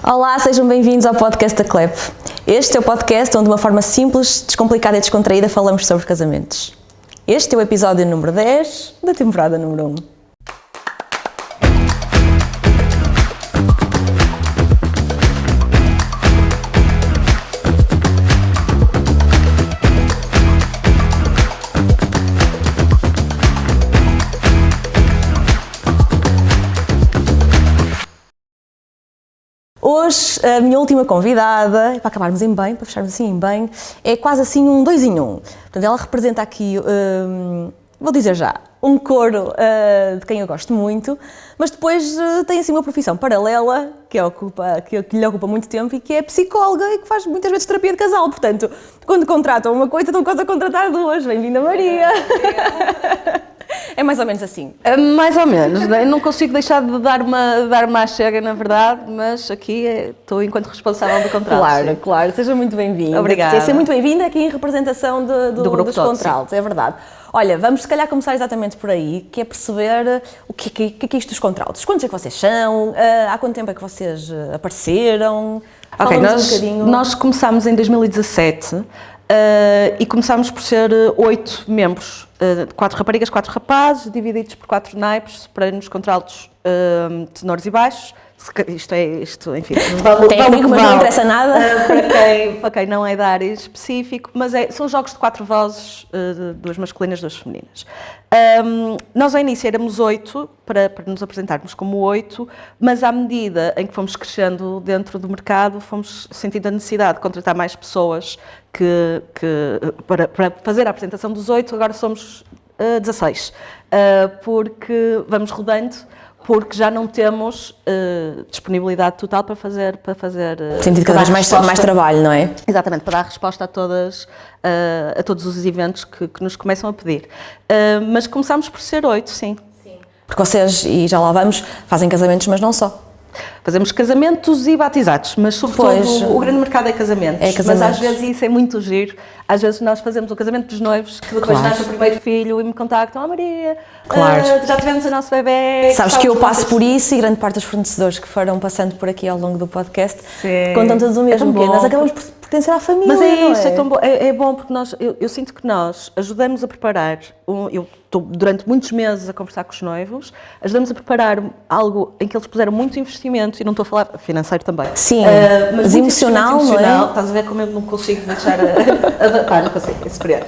Olá, sejam bem-vindos ao podcast da CLEP. Este é o podcast onde de uma forma simples, descomplicada e descontraída falamos sobre casamentos. Este é o episódio número 10 da temporada número 1. Hoje, a minha última convidada, para acabarmos em bem, para fecharmos assim em bem, é quase assim um 2 em 1. Portanto, ela representa aqui, vou dizer já, um coro de quem eu gosto muito, mas depois tem assim uma profissão paralela que lhe ocupa muito tempo e que é psicóloga e que faz muitas vezes terapia de casal. Portanto, quando contratam uma coisa, estão quase a contratar duas. Bem-vinda, Maria! É mais ou menos assim. Mais ou menos, né? Não consigo deixar de dar uma chega, na verdade, mas aqui estou enquanto responsável do contrato. Claro, seja muito bem-vinda. Obrigada. Seja muito bem-vinda aqui em representação do grupo dos contratos, é verdade. Olha, vamos se calhar começar exatamente por aí, que é perceber o que é isto dos contratos. Quantos é que vocês são? Há quanto tempo é que vocês apareceram? Ok, nós começámos em 2017 e começámos por ser 8 membros. 4 raparigas, 4 rapazes, divididos por 4 naipes, separando-nos contratos tenores e baixos. Isto, enfim, técnico, mas não interessa nada. Para quem não é da área específico, mas são jogos de 4 vozes, 2 masculinas, 2 femininas. Nós ao início éramos 8, para nos apresentarmos como 8, mas à medida em que fomos crescendo dentro do mercado, fomos sentindo a necessidade de contratar mais pessoas para fazer a apresentação dos 8, agora somos 16, porque vamos rodando, porque já não temos disponibilidade total para fazer sentido cada vez mais trabalho, não é? Exatamente, para dar resposta a todos os eventos que nos começam a pedir. Mas começámos por ser 8, sim. Porque vocês, e já lá vamos, fazem casamentos, mas não só. Fazemos casamentos e batizados, mas sobretudo o grande mercado é casamentos. Mas às vezes isso é muito giro. Às vezes nós fazemos o casamento dos noivos, que depois nasce o primeiro filho e me contactam: Maria, já tivemos o nosso bebê. Sabes que eu passo por isso e grande parte dos fornecedores que foram passando por aqui ao longo do podcast contam todos o mesmo, porque nós acabamos por pertencer à família. Mas é isso, é tão bom, é bom porque eu sinto que nós ajudamos a preparar, eu estou durante muitos meses a conversar com os noivos, ajudamos a preparar algo em que eles puseram muito investimento, e não estou a falar financeiro também. Sim, mas emocional, não é? Estás a ver como eu não consigo deixar não consigo, é superior.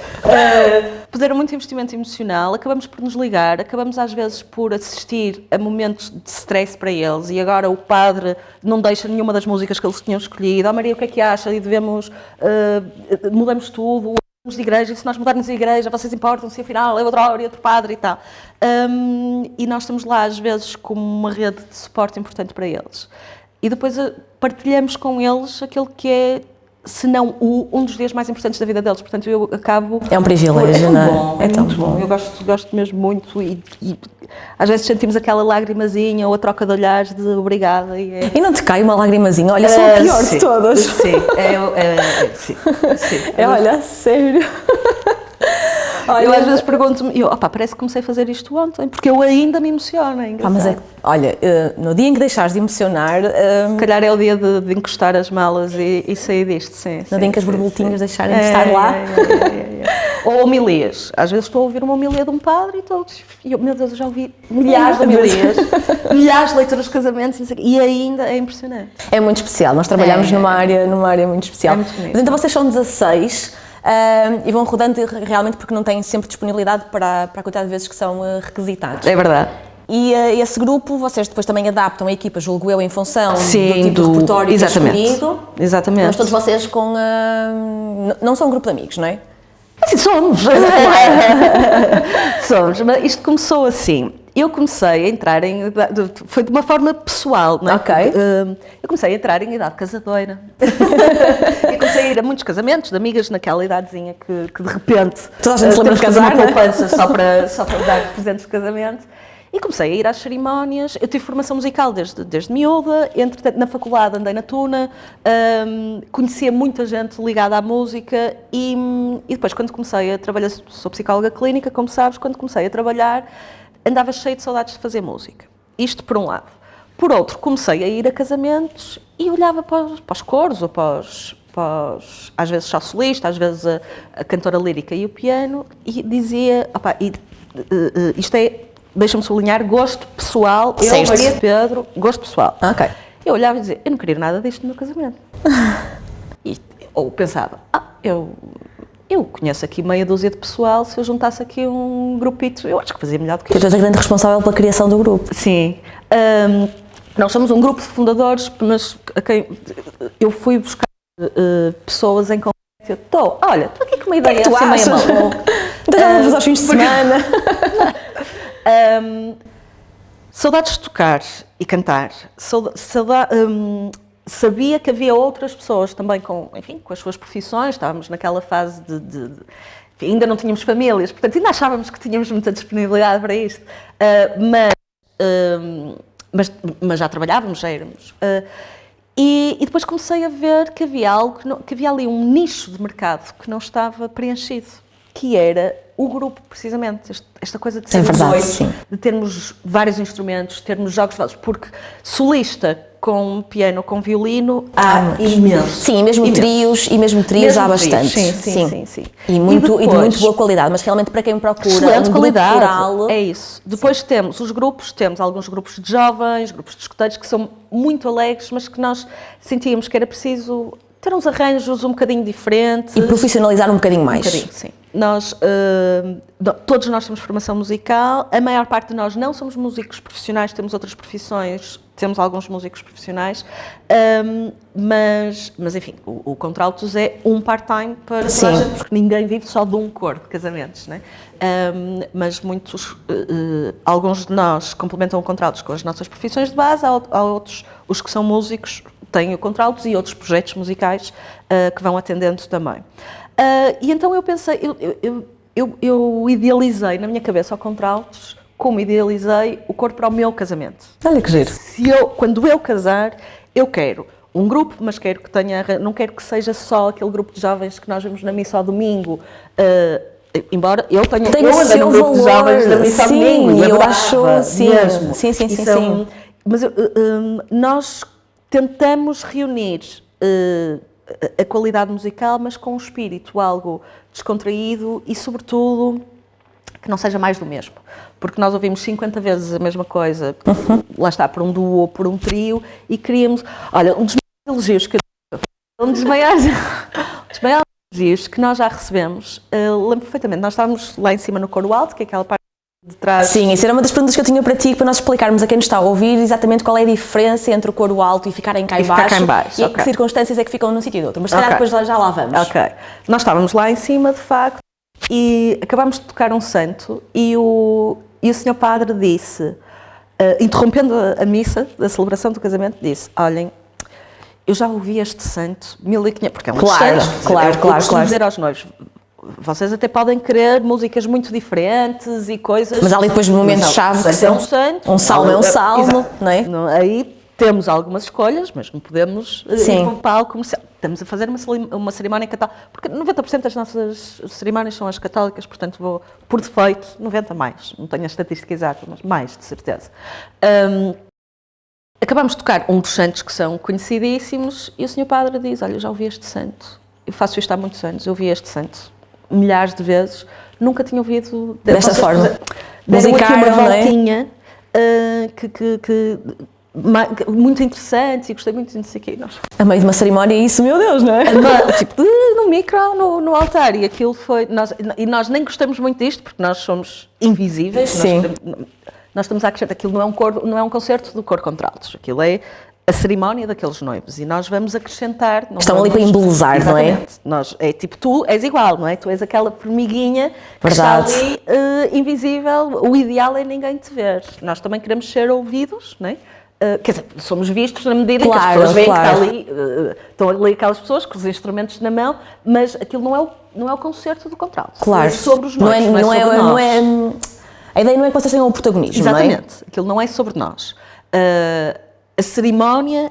Puseram muito investimento emocional, acabamos por nos ligar, acabamos às vezes por assistir a momentos de stress para eles, e agora o padre não deixa nenhuma das músicas que eles tinham escolhido. Maria, o que é que acha? E mudamos tudo, mudamos de igreja, e se nós mudarmos de igreja, vocês importam-se, afinal é outra hora e outro padre e tal. E nós estamos lá às vezes como uma rede de suporte importante para eles. E depois partilhamos com eles aquilo que é, se não um dos dias mais importantes da vida deles. Portanto, eu acabo... É um privilégio, não é? Bom, é tão bom. Eu gosto mesmo muito e às vezes sentimos aquela lagrimazinha ou a troca de olhares de obrigada. E não te cai uma lagrimazinha? Olha, sou a pior de todas. Sim, sim. Olha, sério. Olha, eu às vezes pergunto-me, parece que comecei a fazer isto ontem, porque eu ainda me emociono, é engraçado. Olha, no dia em que deixares de emocionar... Se calhar é o dia de encostar as malas e sair disto, sim. No dia em que as borboletinhas deixarem de estar lá. Ou homilias. Às vezes estou a ouvir uma homilia de um padre e meu Deus, eu já ouvi milhares de homilias, milhares de leituras de casamentos, e ainda é impressionante. É muito especial, nós trabalhamos numa área muito especial. É muito bonito. Mas então vocês são 16... e vão rodando realmente porque não têm sempre disponibilidade para a quantidade de vezes que são requisitados. É verdade. E esse grupo, vocês depois também adaptam a equipa, julgo eu, em função do tipo de repertório que é escolhido. Exatamente. Mas todos vocês não são um grupo de amigos, não é? Sim, somos. Somos, mas isto começou assim. Eu comecei a entrar foi de uma forma pessoal, não é? Ok. Eu comecei a entrar em idade casadeira. E comecei a ir a muitos casamentos de amigas naquela idadezinha que de repente... Toda a gente se lembra de casar, uma poupança só para dar presentes de casamento. E comecei a ir às cerimónias. Eu tive formação musical desde miúda, na faculdade andei na Tuna, conhecia muita gente ligada à música e depois quando comecei a trabalhar, sou psicóloga clínica, como sabes, quando comecei a trabalhar andava cheio de saudades de fazer música. Isto por um lado. por outro, comecei a ir a casamentos e olhava para os coros, ou às vezes só solista, às vezes a cantora lírica e o piano, e dizia, isto é, deixa-me sublinhar, gosto pessoal, eu, Maria Pedro, gosto pessoal. Ok. Eu olhava e dizia, eu não queria nada disto no meu casamento. Ou pensava, eu conheço aqui meia dúzia de pessoal, se eu juntasse aqui um grupito, eu acho que fazia melhor do que isto. Tu és a grande responsável pela criação do grupo. Sim. Nós somos um grupo de fundadores, mas a quem eu fui buscar pessoas em concreto. Olha, estou aqui com uma ideia tu assim meio achas? maluca. Então já vamos aos fins de semana. Saudades de tocar e cantar. Sabia que havia outras pessoas também com as suas profissões, estávamos naquela fase enfim, ainda não tínhamos famílias, portanto ainda achávamos que tínhamos muita disponibilidade para isto, mas já trabalhávamos, já éramos. E depois comecei a ver que havia ali um nicho de mercado que não estava preenchido, que era o grupo, precisamente, esta coisa de sermos de termos vários instrumentos, termos jogos de vozes, porque solista com piano, com violino, há imenso. Sim, mesmo trios há bastante. Sim. E de muito boa qualidade, mas realmente para quem procura excelente qualidade, coral... é isso. Depois temos os grupos, temos alguns grupos de jovens, grupos de escuteiros que são muito alegres, mas que nós sentíamos que era preciso ter uns arranjos um bocadinho diferentes. E profissionalizar um bocadinho mais. Sim. Todos nós temos formação musical, a maior parte de nós não somos músicos profissionais, temos outras profissões, temos alguns músicos profissionais, mas enfim, o contraltos é um part-time para toda a gente, porque ninguém vive só de um coro de casamentos, né? Mas alguns de nós complementam o contraltos com as nossas profissões de base, há outros, os que são músicos, têm o contraltos e outros projetos musicais que vão atendendo também. E então eu pensei, eu idealizei na minha cabeça o contraltos como idealizei o coro para o meu casamento. Olha que giro. Quando eu casar, eu quero um grupo, mas quero que não quero que seja só aquele grupo de jovens que nós vemos na missa ao domingo. Embora eu ande num grupo de jovens na missa ao domingo, eu acho, mesmo. Sim. Mas nós tentamos reunir a qualidade musical, mas com um espírito algo descontraído e, sobretudo, que não seja mais do mesmo. Porque nós ouvimos 50 vezes a mesma coisa, lá está, por um duo ou por um trio, e queríamos... Olha, um dos maiores elogios que nós já recebemos, lembro perfeitamente, nós estávamos lá em cima no coro alto, que é aquela parte de trás. Sim, isso era uma das perguntas que eu tinha para ti, para nós explicarmos a quem nos está a ouvir exatamente qual é a diferença entre o coro alto e ficarem cá em baixo, e em que circunstâncias é que ficam num sítio e do outro. Mas se calhar depois já lá vamos. Ok. Nós estávamos lá em cima, de facto, e acabámos de tocar um santo e o senhor padre disse, interrompendo a missa, a celebração do casamento, disse, olhem, eu já ouvi este santo 1500, porque é um santo. Claro. Dizer aos noivos, vocês até podem querer músicas muito diferentes e coisas... Mas há ali depois momentos-chave que são... Um salmo é um salmo, não é? Aí temos algumas escolhas, mas não podemos ir para um palco comercial. Estamos a fazer uma cerimónia católica, porque 90% das nossas cerimónias são as católicas, portanto vou, por defeito, 90 mais, não tenho a estatística exata, mas mais, de certeza. Acabamos de tocar um dos santos que são conhecidíssimos e o senhor padre diz, olha, eu já ouvi este santo, eu faço isto há muitos anos, eu ouvi este santo milhares de vezes, nunca tinha ouvido... Desta forma. Deram aqui uma voltinha muito interessante e gostei muito de não sei o quê. A meio de uma cerimónia, isso, meu Deus, não é? Tipo, no micro, no altar, e aquilo foi... Nós nem gostamos muito disto, porque nós somos invisíveis. Sim. Nós estamos a acrescentar, aquilo não é um concerto do coro contraltos, aquilo é a cerimónia daqueles noivos, e nós vamos acrescentar... Estão ali para embelezar, não é? É tipo, tu és igual, não é? Tu és aquela formiguinha que está ali invisível, o ideal é ninguém te ver. Nós também queremos ser ouvidos, não é? Quer dizer, somos vistos na medida em que as pessoas veem que está ali, estão ali aquelas pessoas com os instrumentos na mão, mas aquilo não é o concerto do contralto. Claro. É sobre os noivos, não é sobre nós. A ideia não é que vocês tenham o protagonismo, exatamente, não é? Aquilo não é sobre nós. A cerimónia,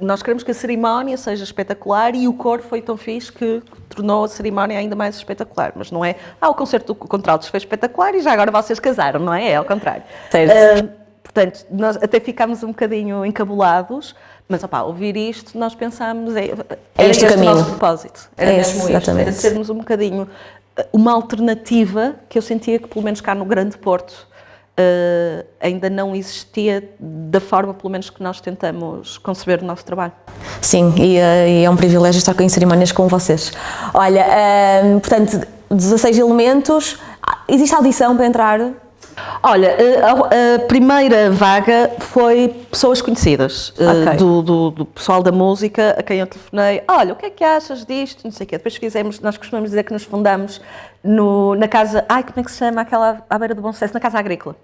nós queremos que a cerimónia seja espetacular e o coro foi tão fixe que tornou a cerimónia ainda mais espetacular. Mas não é, o concerto do contralto foi espetacular e já agora vocês casaram, não é? É ao contrário. Certo. Portanto, nós até ficámos um bocadinho encabulados, mas ouvir isto, nós pensámos, era este o nosso propósito, era mesmo isto, era sermos um bocadinho uma alternativa que eu sentia que, pelo menos cá no Grande Porto, ainda não existia da forma, pelo menos, que nós tentamos conceber o nosso trabalho. Sim, e é um privilégio estar em cerimónias com vocês. Olha, portanto, 16 elementos, existe audição para entrar? Olha, a primeira vaga foi pessoas conhecidas, do pessoal da música, a quem eu telefonei. Olha, o que é que achas disto? Não sei o quê. Depois nós costumamos dizer que nos fundamos na casa, como é que se chama aquela à beira do Bom Sucesso? Na Casa Agrícola.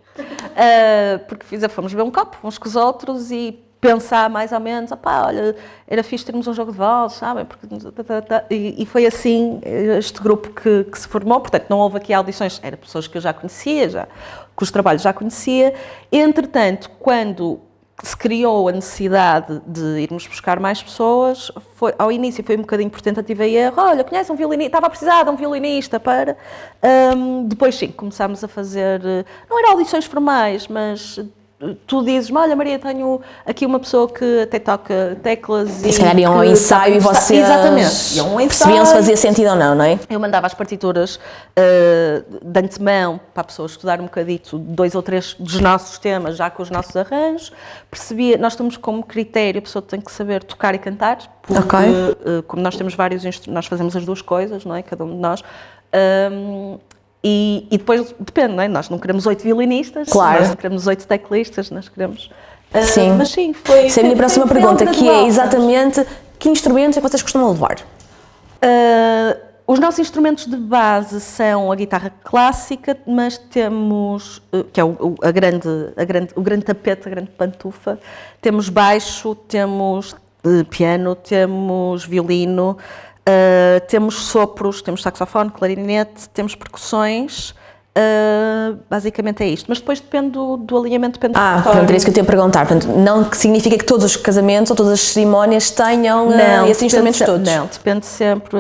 Porque fomos beber um copo uns com os outros e pensar mais ou menos, olha, era fixe termos um jogo de vozes, sabem? E foi assim este grupo que se formou. Portanto, não houve aqui audições, eram pessoas que eu já conhecia, que os trabalhos já conhecia. Entretanto, quando se criou a necessidade de irmos buscar mais pessoas, ao início foi um bocadinho por tentativa e erro. Olha, conhece um violinista? Estava a precisar de um violinista para... depois, sim, começámos a fazer... Não eram audições formais, mas... Tu dizes, olha Maria, tenho aqui uma pessoa que até toca teclas e se calhar iam ao ensaio e vocês percebiam se fazia sentido ou não, não é? Eu mandava as partituras de antemão para a pessoa estudar um bocadito, 2 ou 3 dos nossos temas, já com os nossos arranjos. Percebia, nós temos como critério, a pessoa tem que saber tocar e cantar, porque como nós temos vários instrumentos, nós fazemos as duas coisas, não é? Cada um de nós. E depois depende, não é? Nós não queremos 8 violinistas, nós não queremos 8 teclistas, nós queremos... sim. Mas sim, foi... Essa é a minha próxima pergunta, que é exatamente que instrumentos é que vocês costumam levar? Os nossos instrumentos de base são a guitarra clássica, mas temos, que é o grande tapete, a grande pantufa, temos baixo, temos piano, temos violino, temos sopros, temos saxofone, clarinete, temos percussões, basicamente é isto. Mas depois depende do alinhamento, depende do repertório. Pronto, é isso que eu te ia perguntar. Portanto, não que significa que todos os casamentos ou todas as cerimónias tenham esses instrumentos todos? Não, depende sempre.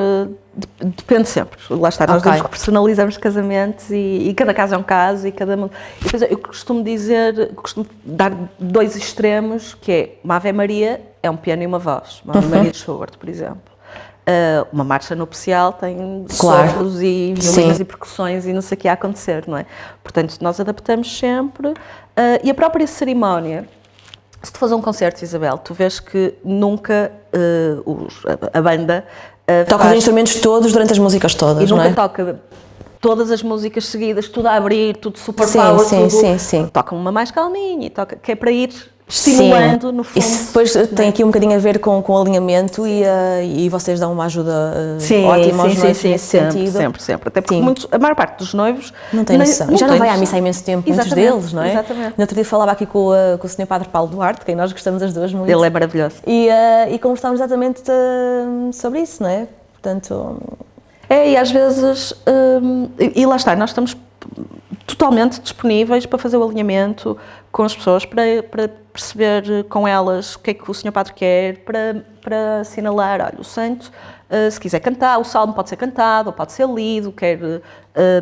Lá está, nós personalizamos casamentos e cada caso é um caso e depois eu costumo dar 2 extremos, que é uma Ave Maria é um piano e uma voz, uma Ave Maria de Schubert, por exemplo. Uma marcha nupcial tem sopros e violinos e percussões e não sei o que a acontecer, não é? Portanto, nós adaptamos sempre. E a própria cerimónia, se tu fazes um concerto, Isabel, tu vês que nunca a banda toca os instrumentos todos durante as músicas todas, não é? E nunca toca todas as músicas seguidas, tudo a abrir, tudo super power, sim. Toca uma mais calminha, que é para ir estimulando, no fundo. Isso depois tem aqui um bocadinho a ver com o alinhamento e vocês dão uma ajuda ótima aos noivos nesse sentido. Sempre. Até porque a maior parte dos noivos... Não tem noção. Já não vai à missa há imenso tempo, muitos deles, não é? Exatamente. No outro dia falava aqui com o Sr. Padre Paulo Duarte, quem nós gostamos as duas muito. Ele é maravilhoso. E conversámos exatamente sobre isso, não é? Portanto... E às vezes... e lá está, nós estamos totalmente disponíveis para fazer o alinhamento com as pessoas, para perceber com elas o que é que o Sr. Padre quer, para assinalar, olha, o santo, se quiser cantar, o salmo pode ser cantado ou pode ser lido,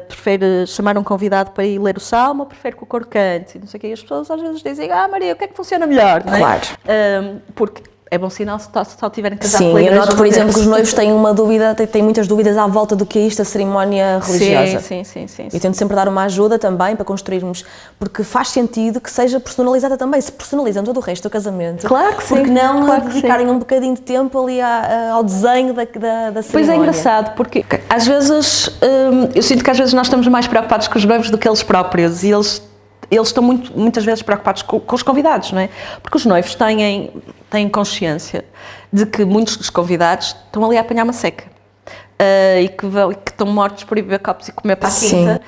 prefere chamar um convidado para ir ler o salmo ou prefere que o coro cante, não sei o que, e as pessoas às vezes dizem, Maria, o que é que funciona melhor? Claro. Não é? Porque é bom sinal se só tiverem casado. Sim, eu noto, por exemplo, que os noivos têm uma dúvida, têm muitas dúvidas à volta do que é isto, a cerimónia religiosa. Sim. E tento sempre dar uma ajuda também para construirmos, porque faz sentido que seja personalizada também, se personalizam todo o resto do casamento. Claro que sim. Porque não dedicarem um bocadinho de tempo ali ao desenho da cerimónia. Pois é engraçado, porque às vezes, eu sinto que às vezes nós estamos mais preocupados com os noivos do que eles próprios e eles estão muitas vezes preocupados com os convidados, não é? Porque os noivos têm consciência de que muitos dos convidados estão ali a apanhar uma seca e que estão mortos por ir beber copos e comer para a quinta.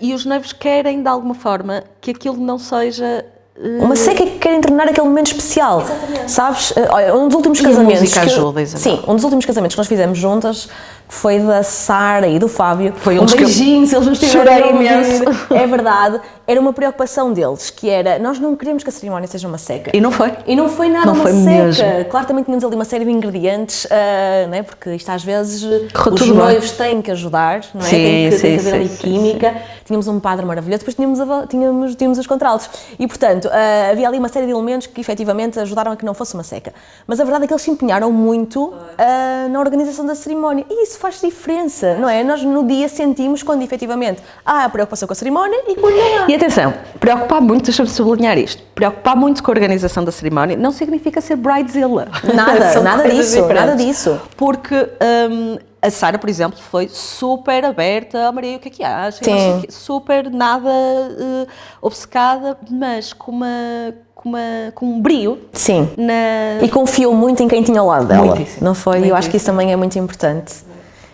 E os noivos querem, de alguma forma, que aquilo não seja... Uma seca que querem tornar aquele momento especial. Exatamente. Sabes? Olha, um dos últimos casamentos... A música ajuda, Sim, um dos últimos casamentos que nós fizemos juntas foi da Sara e do Fábio. Foi um beijinho, se eles nos tiverem a ouvir. Imenso. É verdade. Era uma preocupação deles, que era, nós não queremos que a cerimónia seja uma seca. E não foi. E não foi nada não uma foi seca. Mesmo. Claro, também tínhamos ali uma série de ingredientes, não é? Porque isto às vezes os noivos têm que ajudar, não é? Tem que haver ali química. tínhamos um padre maravilhoso, depois tínhamos os contraltos. E, portanto, havia ali uma série de elementos que efetivamente ajudaram a que não fosse uma seca. Mas a verdade é que eles se empenharam muito na organização da cerimónia. E isso faz diferença, não é? Nós no dia sentimos quando efetivamente há a preocupação com a cerimónia e quando não há. E atenção, preocupar muito, deixa-me sublinhar isto, preocupar muito com a organização da cerimónia não significa ser bridezilla. Nada disso. Porque a Sara, por exemplo, foi super aberta, Maria, o que é que acha? Super nada obcecada, mas com um brio. Sim. E confiou muito em quem tinha ao lado dela. Muitíssimo. Não foi? Muitíssimo. Eu acho que isso também é muito importante.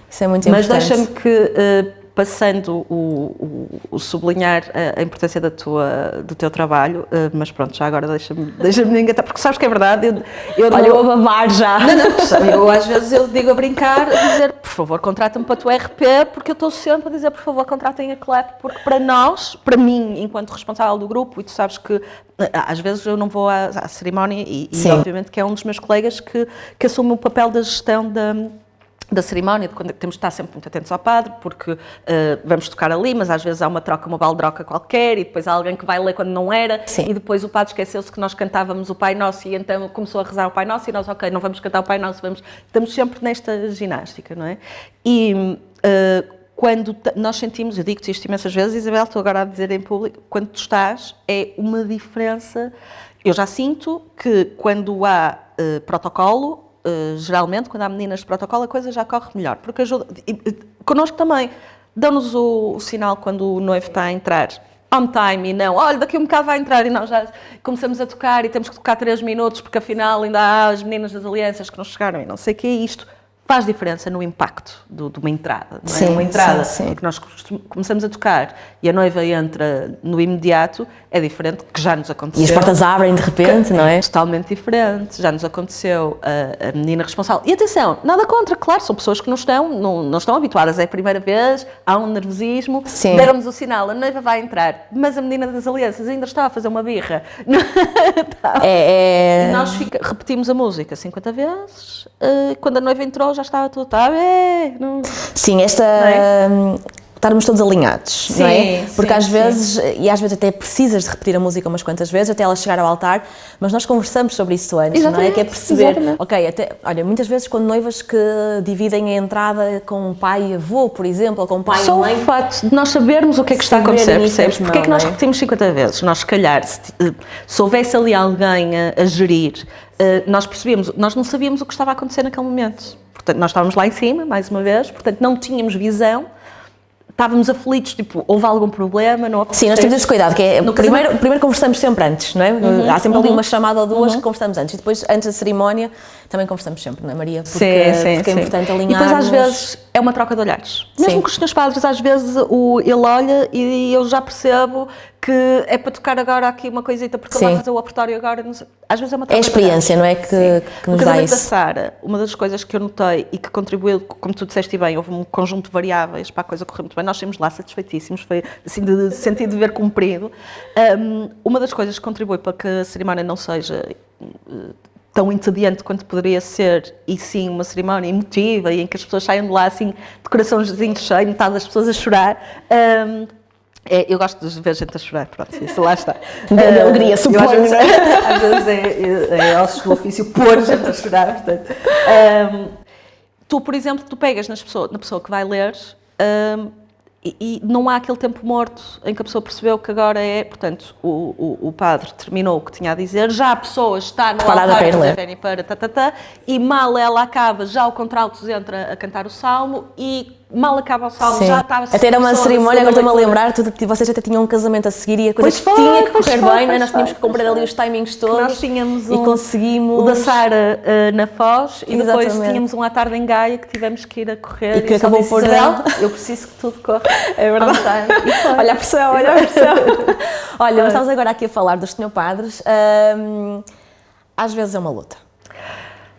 Isso é muito Mas importante. deixa-me que, passando o sublinhar a importância do teu trabalho, mas pronto, já agora deixa-me engatar, porque sabes que é verdade, Olha, eu a babar já. Não, eu às vezes eu digo a brincar, a dizer, por favor, contrata-me para o teu RP, porque eu estou sempre a dizer, por favor, contratem a CLEP, porque para nós, para mim, enquanto responsável do grupo, e tu sabes que às vezes eu não vou à cerimónia e obviamente que é um dos meus colegas que assume o papel da gestão da cerimónia, de quando temos de estar sempre muito atentos ao padre, porque vamos tocar ali, mas às vezes há uma baldroca qualquer e depois há alguém que vai ler quando não era. Sim. E depois o padre esqueceu-se que nós cantávamos o Pai Nosso e então começou a rezar o Pai Nosso e nós, ok, não vamos cantar o Pai Nosso, estamos sempre nesta ginástica, não é? E quando nós sentimos, eu digo-te isto imensas vezes, Isabel, estou agora a dizer em público, quando tu estás, é uma diferença. Eu já sinto que quando há protocolo, geralmente, quando há meninas de protocolo, a coisa já corre melhor, porque ajuda. Connosco também, dão-nos o sinal quando o noivo está a entrar, on time, e não, olha, daqui a um bocado vai entrar, e nós já começamos a tocar, e temos que tocar 3 minutos, porque afinal ainda há as meninas das alianças que não chegaram, e não sei o que é isto. Faz diferença no impacto de uma entrada, não é? Sim, uma entrada, sim. porque nós começamos a tocar e a noiva entra no imediato, é diferente, que já nos aconteceu. E as portas abrem de repente, não é? Totalmente diferente, já nos aconteceu a menina responsável. E atenção, nada contra, claro, são pessoas que não estão habituadas, é a primeira vez, há um nervosismo, deram-nos o sinal, a noiva vai entrar, mas a menina das alianças ainda está a fazer uma birra. E nós repetimos a música 50 vezes, quando a noiva entrou já estava tudo, Sim, estarmos todos alinhados, sim, não é? Porque às vezes até precisas de repetir a música umas quantas vezes até ela chegar ao altar, mas nós conversamos sobre isso antes, exatamente, não é? Que é perceber, exatamente. Ok, olha, muitas vezes quando noivas que dividem a entrada com um pai e avô, por exemplo, ou com um pai e mãe... Só o facto de nós sabermos o que é que está a acontecer, percebes? Porque é que nós repetimos 50 vezes? Nós, se calhar, se houvesse ali alguém a gerir, nós percebíamos, nós não sabíamos o que estava a acontecer naquele momento. Portanto, nós estávamos lá em cima, mais uma vez, portanto, não tínhamos visão, estávamos aflitos, tipo, houve algum problema, não aconteceu. Sim, nós temos esse cuidado, que é, primeiro conversamos sempre antes, não é? Há sempre ali uma chamada ou duas que conversamos antes, e depois, antes da cerimónia, também conversamos sempre, não é, Maria? Porque é importante alinhar. E depois, às vezes, é uma troca de olhares. Mesmo com os senhores padres, às vezes, ele olha e eu já percebo que é para tocar agora aqui uma coisita, porque ele vai fazer o ofertório agora, não sei. Às vezes é uma troca de olhares. É a experiência, não é, que nos dá isso. Da Sara, uma das coisas que eu notei e que contribuiu, como tu disseste bem, houve um conjunto de variáveis para a coisa correr muito bem, nós saímos lá satisfeitíssimos, foi assim de sentido de dever cumprido. Uma das coisas que contribui para que a cerimónia não seja tão entediante quanto poderia ser, e sim uma cerimónia emotiva e em que as pessoas saiam de lá assim de coraçãozinho cheio, metade das pessoas a chorar. Eu gosto de ver gente a chorar, pronto, isso lá está. De alegria, suponho. Às vezes é ossos do ofício pôr gente a chorar, portanto. Tu, por exemplo, tu pegas na pessoa que vai ler e não há aquele tempo morto em que a pessoa percebeu que agora portanto, o padre terminou o que tinha a dizer, já a pessoa está no altar para e mal ela acaba, já o contralto entra a cantar o salmo e mal acaba o salmo, já estava... Até era uma cerimónia, agora estou-me a lembrar, vocês até tinham um casamento a seguir e a coisa tinha que correr bem, não é? Nós tínhamos que cumprir ali os timings todos. Nós tínhamos e conseguimos... o da Sara na Foz e depois tínhamos um à tarde em Gaia que tivemos que ir a correr e que acabou por dar. Eu preciso que tudo corra. É verdade. Olha a pressão, olha a pressão. Olha, mas estamos agora aqui a falar dos senhor padres. Às vezes é uma luta.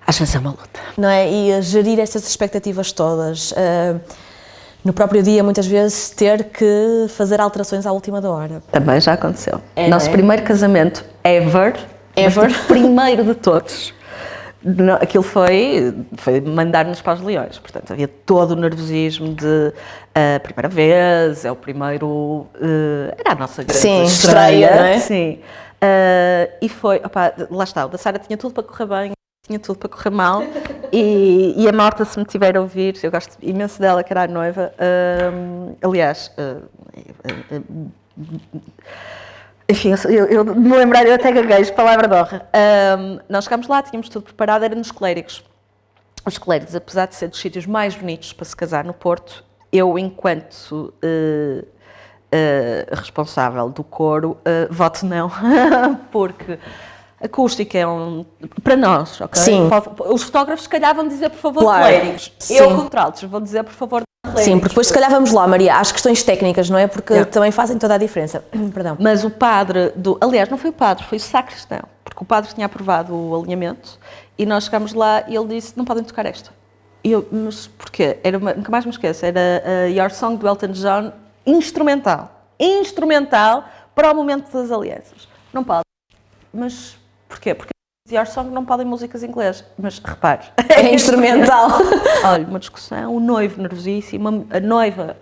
Às vezes é uma luta. Não é? E gerir estas expectativas todas. No próprio dia, muitas vezes, ter que fazer alterações à última da hora. Também já aconteceu. Nosso primeiro casamento ever, primeiro de todos, aquilo foi mandar-nos para os leões, portanto havia todo o nervosismo de a primeira vez, é o primeiro, era a nossa grande estreia, não é? Sim. E foi, opa, lá está, o da Sara tinha tudo para correr bem, tinha tudo para correr mal, e a Marta, se me tiver a ouvir, eu gosto imenso dela, que era a noiva, aliás, enfim, eu de me lembrar, eu até gaguejo, palavra de honra. Nós chegámos lá, tínhamos tudo preparado, era nos Clérigos. Os Clérigos, apesar de ser dos sítios mais bonitos para se casar no Porto, eu, enquanto responsável do coro, voto não, porque a acústica é para nós, ok? Sim. Os fotógrafos, se calhar, vão dizer, por favor, Claro. Clérigos. Sim. Eu, contratos, vou dizer, por favor, Clérigos. Sim, porque depois se calhar vamos lá, Maria, às questões técnicas, não é? Porque também fazem toda a diferença. Perdão. Mas o padre, aliás, não foi o padre, foi o sacristão, porque o padre tinha aprovado o alinhamento e nós chegámos lá e ele disse, não podem tocar esta. E eu, mas porquê? Nunca mais me esqueço, era a Your Song do Elton John, instrumental para o momento das alianças. Não pode. Mas porquê? Porque Your Song não podem músicas em inglês, mas repare. É instrumental. Olha, uma discussão, o noivo nervosíssimo, a noiva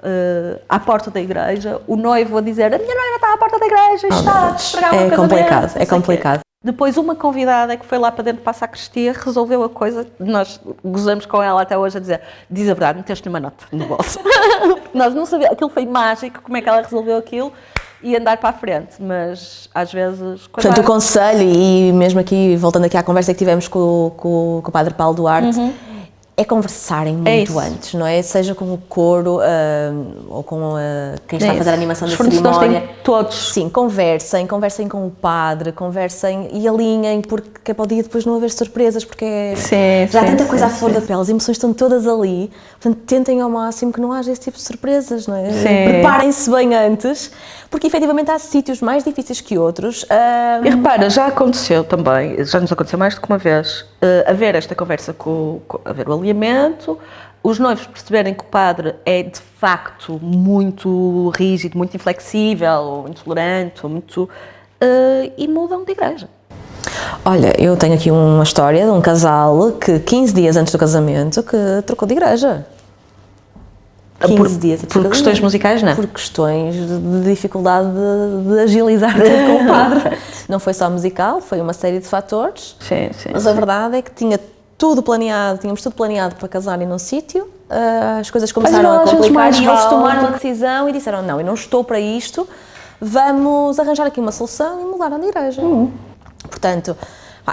à porta da igreja, o noivo a dizer, a minha noiva está à porta da igreja e está a estragar o meu casamento. Complicado, é complicado. Depois uma convidada que foi lá para dentro para a sacristia resolveu a coisa, nós gozamos com ela até hoje a dizer, diz a verdade, meteste-lhe uma nota no bolso. Nós não sabíamos, aquilo foi mágico, como é que ela resolveu aquilo e andar para a frente, mas às vezes... Portanto, o conselho, e mesmo aqui, voltando aqui à conversa que tivemos com o Padre Paulo Duarte, é conversarem muito antes, não é? Seja com o coro ou com quem está a fazer a animação da cerimónia. Todos. Sim, conversem com o padre, conversem e alinhem, porque é para o dia depois não haver surpresas, porque já há tanta coisa à flor da pele, as emoções estão todas ali, portanto tentem ao máximo que não haja esse tipo de surpresas, não é? Preparem-se bem antes, porque efetivamente há sítios mais difíceis que outros. E repara, já aconteceu também, já nos aconteceu mais do que uma vez, haver esta conversa haver o alinhamento, os noivos perceberem que o padre é de facto muito rígido, muito inflexível, intolerante, e mudam de igreja. Olha, eu tenho aqui uma história de um casal que 15 dias antes do casamento que trocou de igreja. 15 dias. Por questões musicais, não? Por questões de dificuldade de agilizar tudo com o padre. Não foi só musical, foi uma série de fatores. Mas a verdade é que tínhamos tudo planeado para casarem num sítio, as coisas começaram a complicar e eles tomaram a decisão e disseram, não, eu não estou para isto, vamos arranjar aqui uma solução e mudaram de igreja. Portanto,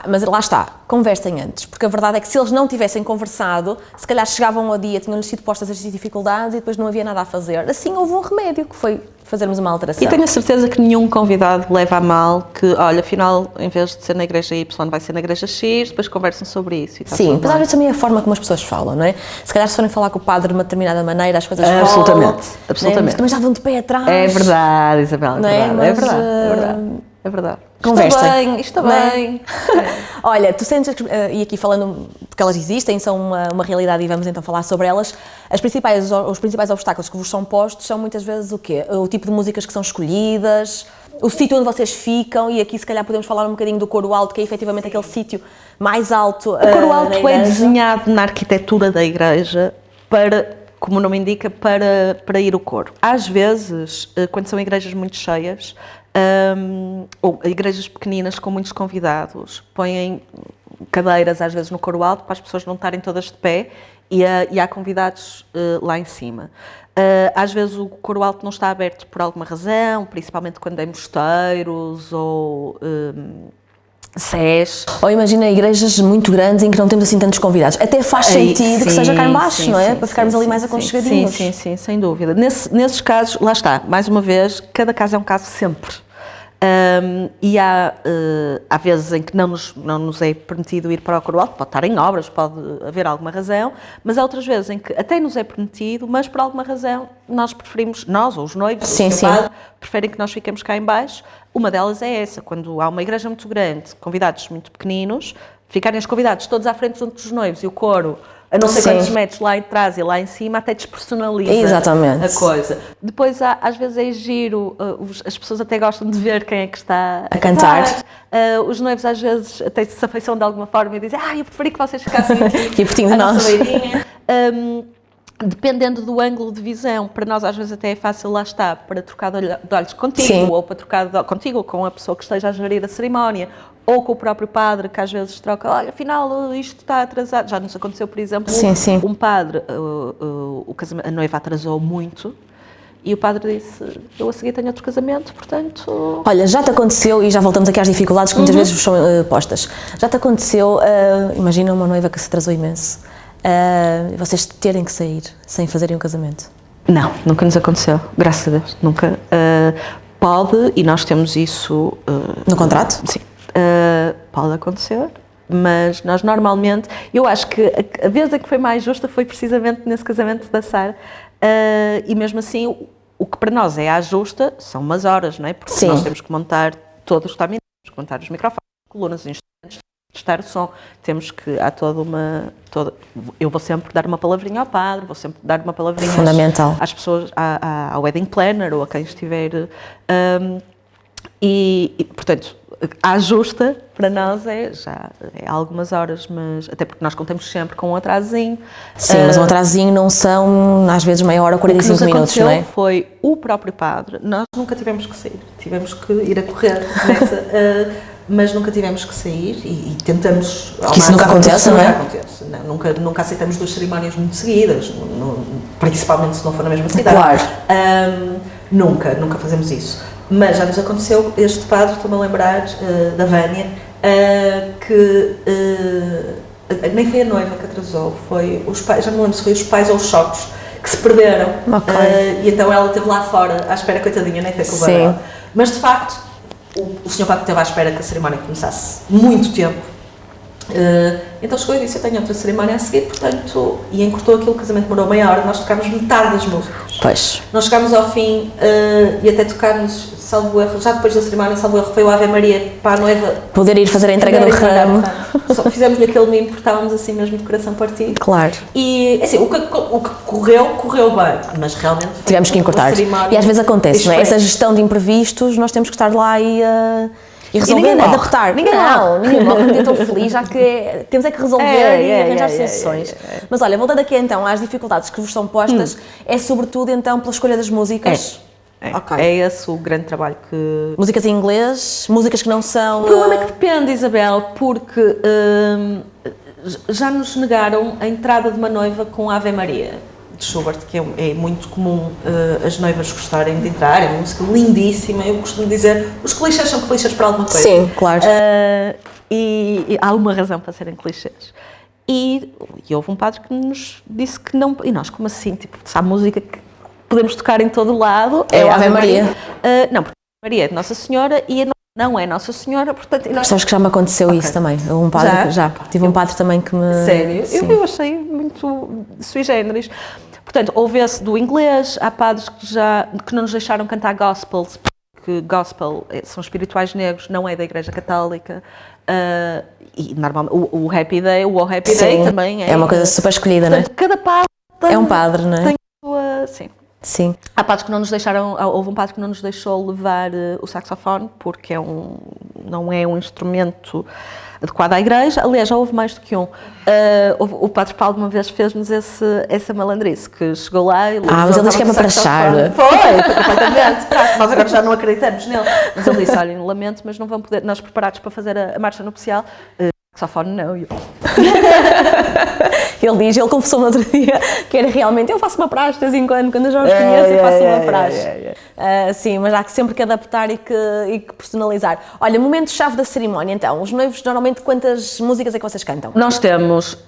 mas lá está, conversem antes, porque a verdade é que se eles não tivessem conversado, se calhar chegavam ao dia, tinham-lhes sido postas as dificuldades e depois não havia nada a fazer. Assim houve um remédio, que foi fazermos uma alteração. E tenho a certeza que nenhum convidado leva a mal que, olha, afinal, em vez de ser na igreja Y, vai ser na igreja X, depois conversam sobre isso. E sim, mas às vezes também é a forma como as pessoas falam, não é? Se calhar se forem falar com o padre de uma determinada maneira, as coisas rolam. Absolutamente. Mas também já vão de pé atrás. É verdade, Isabel, é verdade. É verdade. Conversem. Está bem. Olha, tu sentes, e aqui falando, porque elas existem, são uma realidade e vamos então falar sobre elas, os principais obstáculos que vos são postos são muitas vezes o quê? O tipo de músicas que são escolhidas, o sítio onde vocês ficam, e aqui se calhar podemos falar um bocadinho do coro alto, que é efetivamente aquele sítio mais alto. O coro alto é desenhado na arquitetura da igreja para, como o nome indica, para ir o coro. Às vezes, quando são igrejas muito cheias, ou igrejas pequeninas com muitos convidados, põem cadeiras às vezes no coro alto para as pessoas não estarem todas de pé e há convidados lá em cima. Às vezes o coro alto não está aberto por alguma razão, principalmente quando é mosteiros ou SES. Ou imagina igrejas muito grandes em que não temos assim tantos convidados. Até faz sentido que seja cá em baixo, não é? Para ficarmos ali mais aconchegadinhos. Sim, sem dúvida. Nesses casos, lá está, mais uma vez, cada caso é um caso sempre. E há vezes em que não nos é permitido ir para o coro alto, pode estar em obras, pode haver alguma razão, mas há outras vezes em que até nos é permitido, mas por alguma razão nós preferimos, nós ou os noivos, preferem que nós fiquemos cá em baixo. Uma delas é essa, quando há uma igreja muito grande, convidados muito pequeninos, ficarem os convidados todos à frente dos noivos e o coro a não sei Sim. quantos metros lá atrás e lá em cima, até despersonaliza Exatamente. a coisa. Depois, às vezes é giro, as pessoas até gostam de ver quem é que está A cantar. Os noivos às vezes até se afeiçoam de alguma forma e dizem eu preferi que vocês ficassem aqui pertinho de à nossa nós. beirinha. Dependendo do ângulo de visão, para nós às vezes até é fácil, lá está, para trocar de olhos contigo, Sim. ou para trocar contigo, ou com a pessoa que esteja a gerir a cerimónia, ou com o próprio padre, que às vezes troca, olha, afinal isto está atrasado. Já nos aconteceu, por exemplo, Sim, sim. um padre, a noiva atrasou muito, e o padre disse, eu a seguir tenho outro casamento, portanto... Olha, já te aconteceu, e já voltamos aqui às dificuldades que muitas vezes vos são postas, já te aconteceu, imagina uma noiva que se atrasou imenso, vocês terem que sair sem fazerem um casamento? Não, nunca nos aconteceu, graças a Deus, nunca. Pode, e nós temos isso... No contrato? Sim, pode acontecer, mas nós normalmente, eu acho que a vez em que foi mais justa foi precisamente nesse casamento da Sara, e mesmo assim, o que para nós é a justa são umas horas, não é? Porque Sim. nós temos que montar todos os estamentos, temos que montar os microfones, colunas, os instrumentos, testar o som, temos que, há toda uma... eu vou sempre dar uma palavrinha ao padre, vou sempre dar uma palavrinha Fundamental. às pessoas, ao wedding planner ou a quem estiver... e, portanto, a justa para nós é algumas horas, mas até porque nós contamos sempre com um atrasinho. Sim, mas um atrasinho não são, às vezes, meia hora ou 45 minutos, não é? Foi o próprio padre, nós nunca tivemos que sair, tivemos que ir a correr nessa, mas nunca tivemos que sair e tentamos... Que isso nunca aconteça, não é? Acontece. Não, nunca aceitamos 2 cerimónias muito seguidas, principalmente se não for na mesma cidade. Claro. Nunca fazemos isso. Mas já nos aconteceu, este padre, estou-me a lembrar, da Vânia, que nem foi a noiva que atrasou, foi os pais, já não lembro se foi os pais ou os sogros, que se perderam. Ok. E então ela esteve lá fora, à espera, coitadinha, nem foi com o Sim. barão. Mas de facto, o senhor padre esteve à espera que a cerimónia começasse muito tempo. Então chegou e disse, eu tenho outra cerimónia a seguir, portanto, e encurtou aquilo, o casamento demorou meia hora, nós tocámos metade das músicas. Pois. Nós chegámos ao fim e até tocámos, salvo erro, já depois da cerimónia, salvo erro, foi o Ave Maria para a noiva Poder ir fazer a entrega do ramo. Só fizemos naquele mimo porque estávamos assim mesmo de coração partido. Claro. E assim, o que correu bem, mas realmente... Tivemos que encurtar. E às vezes acontece, não é? Express. Essa gestão de imprevistos, nós temos que estar lá e resolver, ninguém morre. adaptar. Ninguém morre. Eu estou feliz, já que temos é que resolver e arranjar soluções. Mas olha, voltando aqui então às dificuldades que vos são postas, é sobretudo então pela escolha das músicas. Ok. É esse o grande trabalho que... Músicas em inglês, músicas que não são... O problema é que depende, Isabel, porque já nos negaram a entrada de uma noiva com Ave Maria de Schubert, que é muito comum as noivas gostarem de entrar, é uma música lindíssima, eu costumo dizer, os clichês são clichês para alguma coisa. Sim, claro. E há uma razão para serem clichês. E houve um padre que nos disse que não, e nós como assim, tipo, se há música que podemos tocar em todo lado, É o Ave Maria. Não, porque a Maria é de Nossa Senhora e não é Nossa Senhora, portanto... e nós... Sabes que já me aconteceu isso também, um padre, já. Tive um padre também que me... Sério? Sim. Eu achei muito sui generis. Portanto, houve esse do inglês, há padres que não nos deixaram cantar gospels, porque gospel são espirituais negros, não é da Igreja Católica, e normalmente o Happy Day, o Happy Day também é... É uma coisa super escolhida, não é? Portanto, cada padre tem, É um padre, não é? tem a sua... Sim. Sim. Há padres que não nos deixaram, houve um padre que não nos deixou levar o saxofone, porque não é um instrumento adequado à igreja. Aliás, já houve mais do que um. O padre Paulo uma vez fez-nos essa malandrice, que chegou lá e... Mas ele diz que é para achar. Foi completamente. Nós agora já não acreditamos nele. Mas ele disse, olhem, lamento, mas não vão poder, nós preparados para fazer a marcha nupcial, saxofone não. Ele confessou no outro dia que era realmente, eu faço uma praxe de vez em quando eu já os conheço, eu faço uma praxe. Sim, mas há que sempre que adaptar e que personalizar. Olha, momento-chave da cerimónia, então, os noivos, normalmente, quantas músicas é que vocês cantam? Nós temos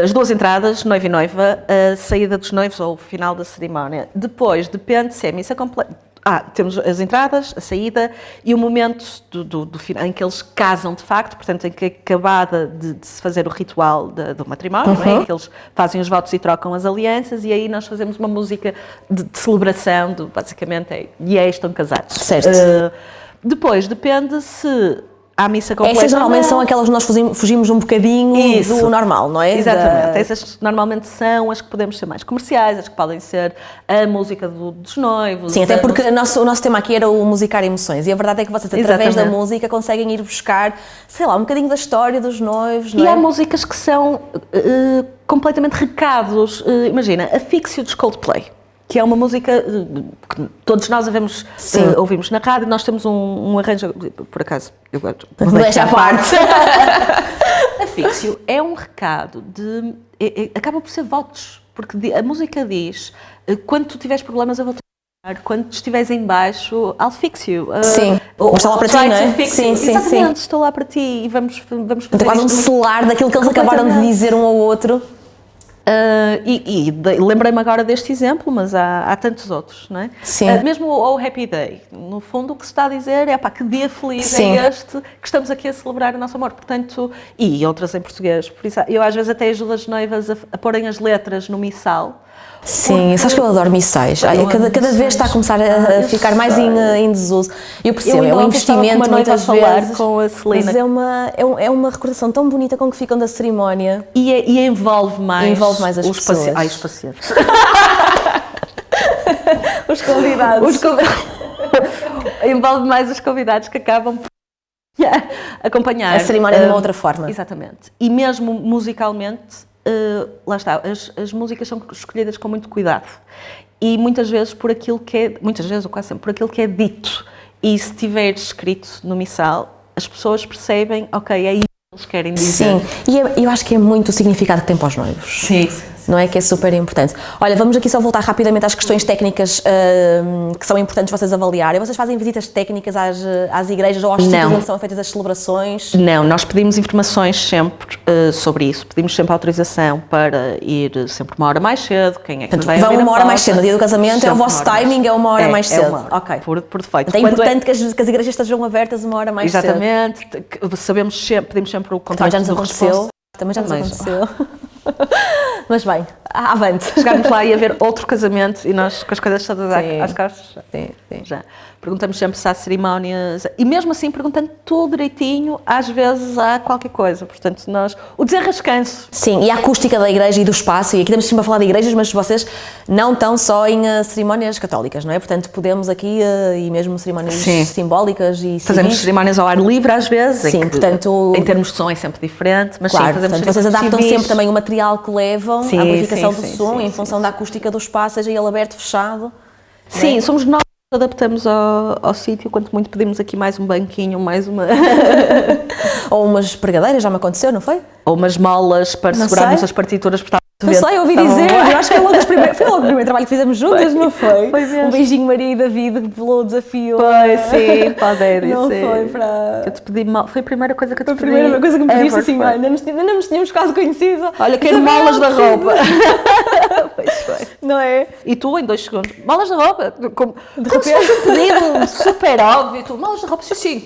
as 2 entradas, noivo e noiva, a saída dos noivos ou o final da cerimónia. Depois, depende se é missa completa. Temos as entradas, a saída e o momento do final, em que eles casam de facto, portanto, em que é acabada de se fazer o ritual do matrimónio, não é? Em que eles fazem os votos e trocam as alianças, e aí nós fazemos uma música de celebração, basicamente, estão casados. Certo. Depois, depende se à missa completa. Essas normalmente são aquelas que nós fugimos um bocadinho do normal, não é? Exatamente. Essas normalmente são as que podemos ser mais comerciais, as que podem ser a música dos noivos. Sim, até porque o nosso tema aqui era o musicar emoções e a verdade é que vocês, através da música, conseguem ir buscar, sei lá, um bocadinho da história dos noivos, não é? E há músicas que são completamente recados. Imagina, a Fix You dos Coldplay, que é uma música que todos nós ouvimos na rádio. Nós temos um arranjo, por acaso, eu gosto. Deixa à parte. A Fix You é um recado acaba por ser votos, porque a música diz, quando tu tiveres problemas eu vou te ajudar, quando estiveres em baixo, I'll fix you. Sim, estou lá para ti, não é? Sim, exatamente, estou lá para ti e vamos fazer então, quase um selar daquilo que eles acabaram de dizer um ao outro. Lembrei-me agora deste exemplo, mas há tantos outros, não é? Sim. Mesmo o Happy Day, no fundo o que se está a dizer é pá, que dia feliz é este que estamos aqui a celebrar o nosso amor, portanto, e outras em português, por isso eu às vezes até ajudo as noivas a porem as letras no missal. Sim, sabes que eu adoro missais. Cada vez está a começar a ficar mais em desuso. Eu percebo, é um investimento muitas vezes, com a Celina. mas é uma recordação tão bonita com que ficam da cerimónia. E envolve mais as pessoas. Os pacientes. Os convidados. Envolve mais os convidados que acabam por acompanhar a cerimónia de uma outra forma. Exatamente. E mesmo musicalmente, lá está, as músicas são escolhidas com muito cuidado e muitas vezes ou quase sempre, por aquilo que é dito, e se estiver escrito no missal, as pessoas percebem, ok, é isso que eles querem dizer. Sim, e eu acho que é muito o significado que tem para os noivos. Sim. Não é? Que é super importante. Olha, vamos aqui só voltar rapidamente às questões técnicas que são importantes vocês avaliarem. Vocês fazem visitas técnicas às igrejas ou aos sítios onde são feitas as celebrações? Não, nós pedimos informações sempre sobre isso. Pedimos sempre autorização para ir sempre uma hora mais cedo. Quem é que vai vão uma hora mais cedo. No dia do casamento é o vosso timing, é uma hora mais cedo. Ok. Por defeito. É importante que as igrejas estejam abertas uma hora mais cedo. Exatamente. Sabemos sempre, pedimos sempre o contacto do responsável. Também já nos aconteceu. Mas bem, avante. Chegámos lá e a ver outro casamento e nós com as coisas todas às costas. Sim. Já. Perguntamos sempre se há cerimónias e mesmo assim perguntando tudo direitinho, às vezes há qualquer coisa. Portanto, o desenrascanço. Sim, e a acústica da igreja e do espaço, e aqui estamos sempre a falar de igrejas, mas vocês não estão só em cerimónias católicas, não é? Portanto, podemos aqui, e mesmo cerimónias simbólicas e fazemos cerimónias ao ar livre às vezes. Sim, portanto... Em termos de som é sempre diferente, mas claro, sim, fazemos portanto, vocês adaptam sempre também o material que levam, à amplificação do som, em função da acústica do espaço, seja ele aberto, fechado. Sim, somos nós que adaptamos ao sítio, quanto muito pedimos aqui mais um banquinho, mais uma... Ou umas pregadeiras, já me aconteceu, não foi? Ou umas molas para segurarmos as partituras. Não sei, eu ouvi dizer, eu acho que foi logo o primeiro trabalho que fizemos juntas, não foi? Foi mesmo. Um beijinho Maria e David pelo desafio. Foi, sim, pode dizer. Não foi para... Eu te pedi foi a primeira coisa que eu te pedi. Foi a primeira coisa que me pediste, assim, ainda não nos tínhamos quase conhecido. Olha, quero molas da roupa. Pois foi. Não é? E tu, em 2 segundos, molas da roupa? Como se fosse um pedido super óbvio. Tu, molas da roupa, sim.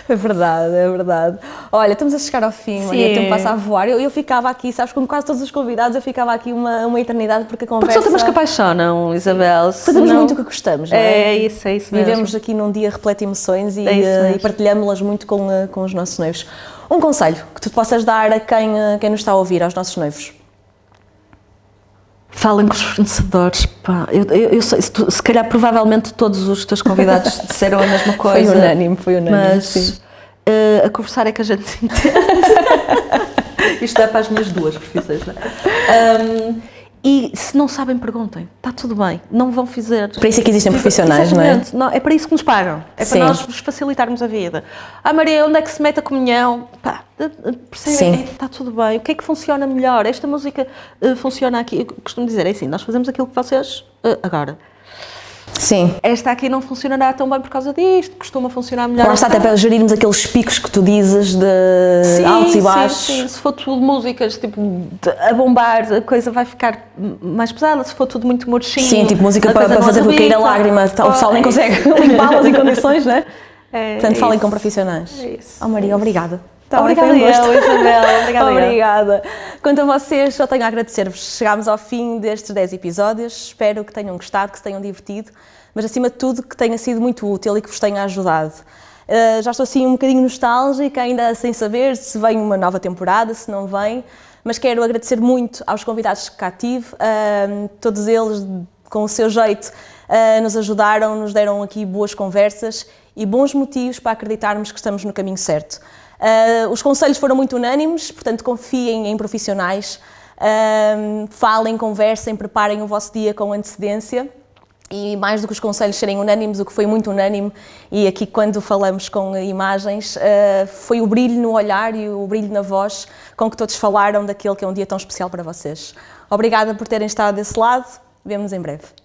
É verdade. Olha, estamos a chegar ao fim, Maria, o tempo passa a voar. Eu ficava aqui, sabes, com quase todos os convidados, eu ficava aqui uma eternidade, porque a conversa... Porque são temas que apaixonam, Isabel. Fazemos muito o que gostamos, não é? É isso mesmo. Vivemos aqui num dia repleto de emoções e partilhamos-las muito com os nossos noivos. Um conselho que tu possas dar a quem nos está a ouvir, aos nossos noivos? Falem com os fornecedores, pá. Eu sei, se calhar provavelmente todos os teus convidados disseram a mesma coisa. Foi unânime, mas sim. A conversar é que a gente entende. Isto dá para as minhas 2 profissões, não é? E se não sabem, perguntem. Está tudo bem, não vão fazer. Para isso é que existem profissionais, não é? Não, é para isso que nos pagam. É para nós vos facilitarmos a vida. Maria, onde é que se mete a comunhão? Pá, percebem? Está tudo bem. O que é que funciona melhor? Esta música funciona aqui. Eu costumo dizer, é assim, nós fazemos aquilo que vocês... agora. Sim. Esta aqui não funcionará tão bem por causa disto, costuma funcionar melhor. Lá está, até para gerirmos aqueles picos que tu dizes de altos e baixos. Sim. Se for tudo músicas tipo a bombar, a coisa vai ficar mais pesada. Se for tudo muito murchinho. Sim, tipo música para fazer cair a lágrima, o pessoal nem consegue limpá-las em condições, não é? Portanto, falem com profissionais. É isso. Maria, obrigada. Obrigada, Isabel. Obrigada. Quanto a vocês, só tenho a agradecer-vos. Chegámos ao fim destes 10 episódios. Espero que tenham gostado, que se tenham divertido, mas acima de tudo que tenha sido muito útil e que vos tenha ajudado. Já estou assim um bocadinho nostálgica, ainda sem saber se vem uma nova temporada, se não vem, mas quero agradecer muito aos convidados que cá tive, todos eles com o seu jeito nos ajudaram, nos deram aqui boas conversas e bons motivos para acreditarmos que estamos no caminho certo. Os conselhos foram muito unânimes, portanto confiem em profissionais, falem, conversem, preparem o vosso dia com antecedência. E mais do que os conselhos serem unânimes, o que foi muito unânime, e aqui quando falamos com imagens, foi o brilho no olhar e o brilho na voz com que todos falaram daquele que é um dia tão especial para vocês. Obrigada por terem estado desse lado, vemo-nos em breve.